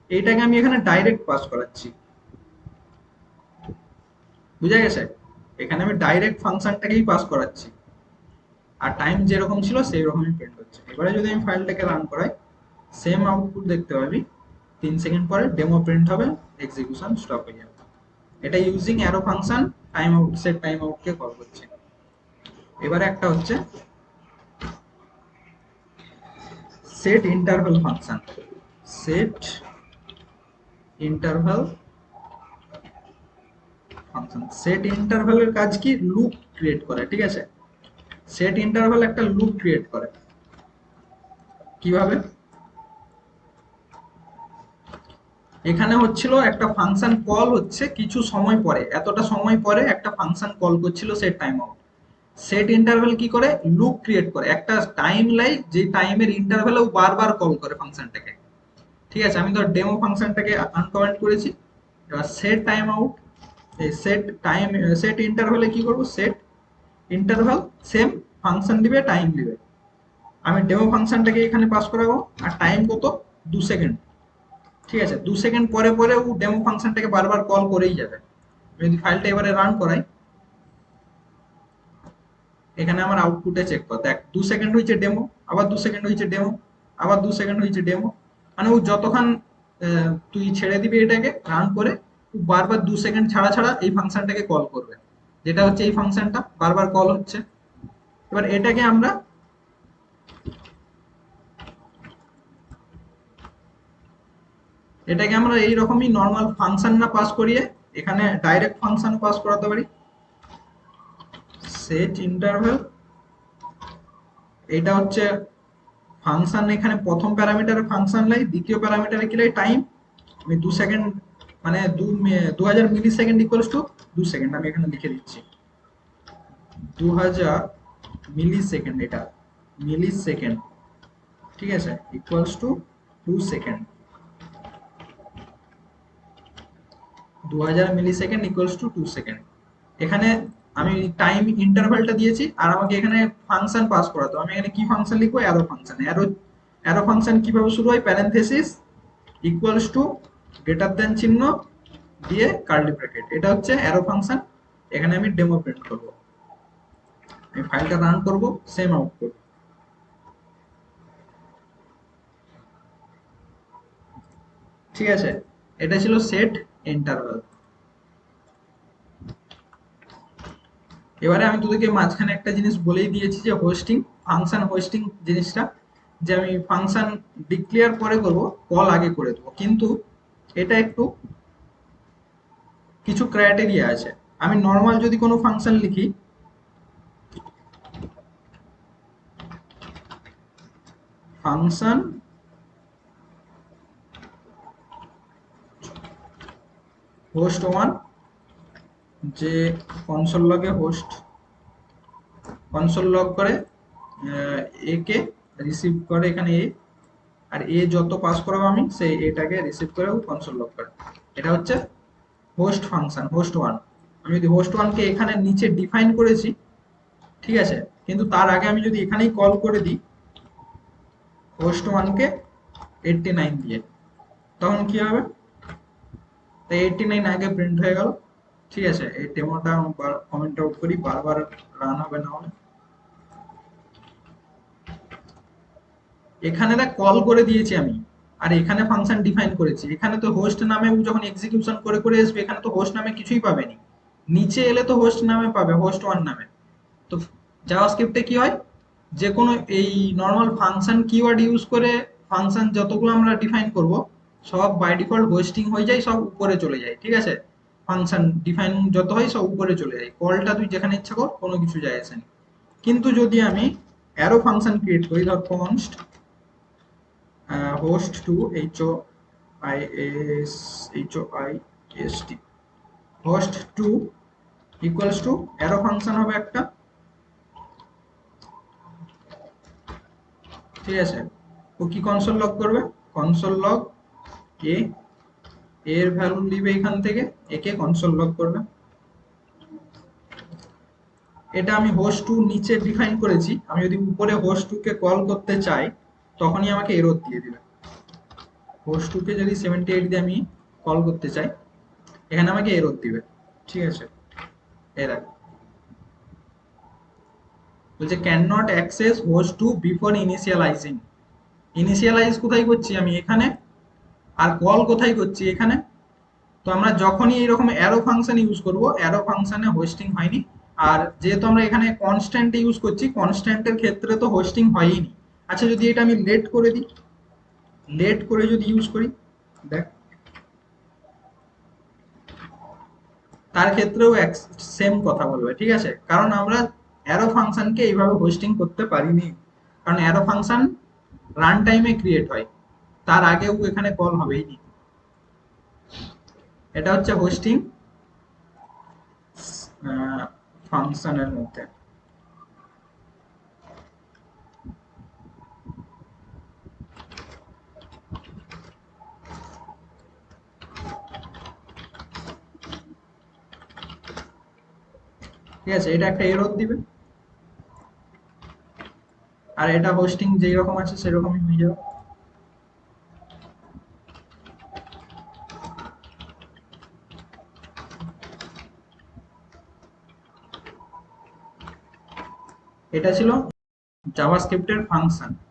এইটাকে আমি এখানে ডাইরেক্ট পাস করাচ্ছি। বুঝা গেছে, এখানে আমি ডাইরেক্ট ফাংশনটাকেই পাস করাচ্ছি, আর টাইম যেরকম ছিল সেই রকমই প্রিন্ট হচ্ছে। এবারে যদি আমি ফাইলটাকে রান করাই, সেম আউটপুট দেখতে পাবি, 3 সেকেন্ড পরে ডেমো প্রিন্ট হবে, এক্সিকিউশন স্টপ হয়ে যাবে। এটা using arrow function timeout set time আউটকে কল করছে। এবারে একটা হচ্ছে set interval function. Set interval function, set ইন্টারভালের কাজ কি? লুপ ক্রিয়েট করে, ঠিক আছে? সেট ইন্টারভাল একটা লুপ ক্রিয়েট করে। কিভাবে? এখানে হচ্ছিল একটা ফাংশন কল হচ্ছে কিছু সময় পরে, এতটা সময় পরে একটা ফাংশন কল করছিল set time out. Set interval কি করে? লুপ ক্রিয়েট করে, একটা টাইম লাই যে টাইমের ইন্টারভ্যালেও বারবার কল করে ফাংশনটাকে। ঠিক আছে, আমি ধর ডেমো ফাংশনটাকে আনকমেন্ট করেছি। এবার সেট টাইম আউট, এই সেট ইন্টারভ্যালে কি করব? সেট ইন্টারভ্যাল সেম ফাংশন দিবে, টাইম দিবে। আমি ডেমো ফাংশনটাকে এখানে পাস করাবো, আর টাইম কত? 2 সেকেন্ড। ঠিক আছে, 2 সেকেন্ড পরে পরে ও ডেমো ফাংশনটাকে বারবার কল করেই যাবে। যদি ফাইলটা এবারে রান করাই, এখানে আমার আউটপুটে চেক কর, দেখ 2 সেকেন্ড হয়েছে ডেমো, আবার 2 সেকেন্ড হয়েছে ডেমো, আবার 2 সেকেন্ড হয়েছে ডেমো। মানে ও যতক্ষণ তুই ছেড়ে দিবি এটাকে রান করে, ও বারবার 2 সেকেন্ড ছাড়া ছাড়া এই ফাংশনটাকে কল করবে, যেটা হচ্ছে এই ফাংশনটা বারবার কল হচ্ছে। এবার এটাকে আমরা এইরকমই নর্মাল ফাংশন না পাস করিয়ে এখানে ডাইরেক্ট ফাংশন পাস করাতে পারি। সেট ইন্টারভ্যাল, এটা হচ্ছে ফাংশন, এখানে প্রথম প্যারামিটারে ফাংশন লাই, দ্বিতীয় প্যারামিটারে কি লাই? টাইম। আমি 2 সেকেন্ড মানে 2000 millisecond equals to 2 second, আমি এখানে লিখে দিচ্ছি 2000 মিলি সেকেন্ড, এটা মিলি সেকেন্ড, ঠিক আছে, equals to 2 second. 2000 millisecond equals to 2 second. এখানে আমি টাইম ইন্টারভ্যালটা দিয়েছি, আর আমাকে এখানে ফাংশন পাস করাতো। আমি এখানে কি ফাংশন লিখবো? Arrow function. অ্যারো ফাংশন কিভাবে শুরু হয়? Parenthesis equals to greater than চিহ্ন দিয়ে কার্লি ব্র্যাকেট, এটা হচ্ছে অ্যারো ফাংশন। এখানে আমি ডেমো প্রিন্ট করব, আমি ফাইলটা রান করব, সেম আউটপুট। ঠিক আছে, এটা ছিল সেট ইন্টারভাল। এবারে আমি তোদেরকে মাঝখানে একটা জিনিস বলেই দিয়েছি যে হোস্টিং, ফাংশন হোস্টিং জিনিসটা, যে আমি ফাংশন ডিক্লেয়ার পরে করব, কল আগে করে দেবো, কিন্তু এটা একটু কিছু ক্রাইটেরিয়া আছে। আমি নর্মাল যদি কোনো ফাংশন লিখি, ফাংশন হোস্ট ওয়ান, যে কনসোল লগে হোস্ট কনসোল লগ করে এ কে রিসিভ করে, এখানে এ, আর এ যত পাস করাবো আমি সেই এটাকে রিসিভ করে কনসোল লগ করে। এটা হচ্ছে হোস্ট ফাংশন, হোস্ট ওয়ান। আমি যদি হোস্ট ওয়ানকে এখানে নিচে ডিফাইন করেছি, ঠিক আছে, কিন্তু তার আগে আমি যদি এখানেই কল করে দিই হোস্ট ওয়ানকে 89 দিয়ে, তখন কি হবে? তাই 89 আগে প্রিন্ট হয়ে গেল। ঠিক আছে, এই ডেমোটা কমেন্ট আউট করি, বারবার রান হবে না হলে। এখানে দেখ কল করে দিয়েছি আমি, আর এখানে ফাংশন ডিফাইন করেছি। এখানে তো হোস্ট নামে যখন এক্সিকিউশন করে করে আসবে, এখানে তো হোস্ট নামে কিছুই পাবেনি। নিচে এলে তো হোস্ট নামে পাবে, হোস্ট ওয়ান নামে। তো জাভাস্ক্রিপ্টে কি হয়, যে কোনো এই নর্মাল ফাংশন কিওয়ার্ড ইউজ করে ফাংশন যতগুলো আমরা ডিফাইন করব, সব বাই ডিফল্ট হোস্টিং হয়ে যায়, সব উপরে চলে যায়। ঠিক আছে, ফাংশন ডিফাইন যত হয় সব উপরে চলে যায়, কলটা তুই যেখানে ইচ্ছা কর, কোনো কিছু যায় আসে না। কিন্তু যদি আমি অ্যারো ফাংশন ক্রিয়েট করি, ধর const host to HOIST, host to equals two arrow function হবে একটা, ঠিক আছে। ও কি কনসোল লগ করবে? কনসোল লগ এ, এর ভ্যালু নিবে এখান থেকে, একে কনসোল লগ করবে। এটা আমি হোস্ট টু নিচে ডিফাইন করেছি, আমি যদি উপরে হোস্ট টু কে কল করতে চাই তখনই আমাকে এরর দিয়ে দিবে। হোস্ট টু কে যদি 78 দিয়ে আমি কল করতে চাই, এখানে আমাকে এরর দিবে। ঠিক আছে, এরা বলছে can not access host to before initialising. Initialise কোথায় করছি আমি? এখানে। আর কল কোথায় করছি এখানে। তো আমরা যখনই এইরকম অ্যারো ফাংশন ইউজ করব, অ্যারো ফাংশনে হোস্টিং হয়নি। আর যেহেতু আমরা এখানে কনস্ট্যান্ট ইউজ করছি, কনস্ট্যান্টের ক্ষেত্রে তো হোস্টিং হয়ই নি। আচ্ছা যদি এটা আমি লেট করে দিই, লেট করে যদি ইউজ করি, দেখ তার ক্ষেত্রেও এক সেম কথা বলবে, ঠিক আছে? কারণ আমরা অ্যারো ফাংশনকে এইভাবে হোস্টিং করতে পারিনি, কারণ অ্যারো ফাংশন রান টাইমে ক্রিয়েট হয়, তার আগেও এখানে কল হবেই নি। এটা হচ্ছে হোস্টিং ফাংশনের মধ্যে। ঠিক আছে, এটা একটা এরর দিবে, আর এটা হোস্টিং যেই রকম আছে সেরকমই হয়ে যাবে। এটা ছিল জাভাস্ক্রিপ্টের ফাংশন।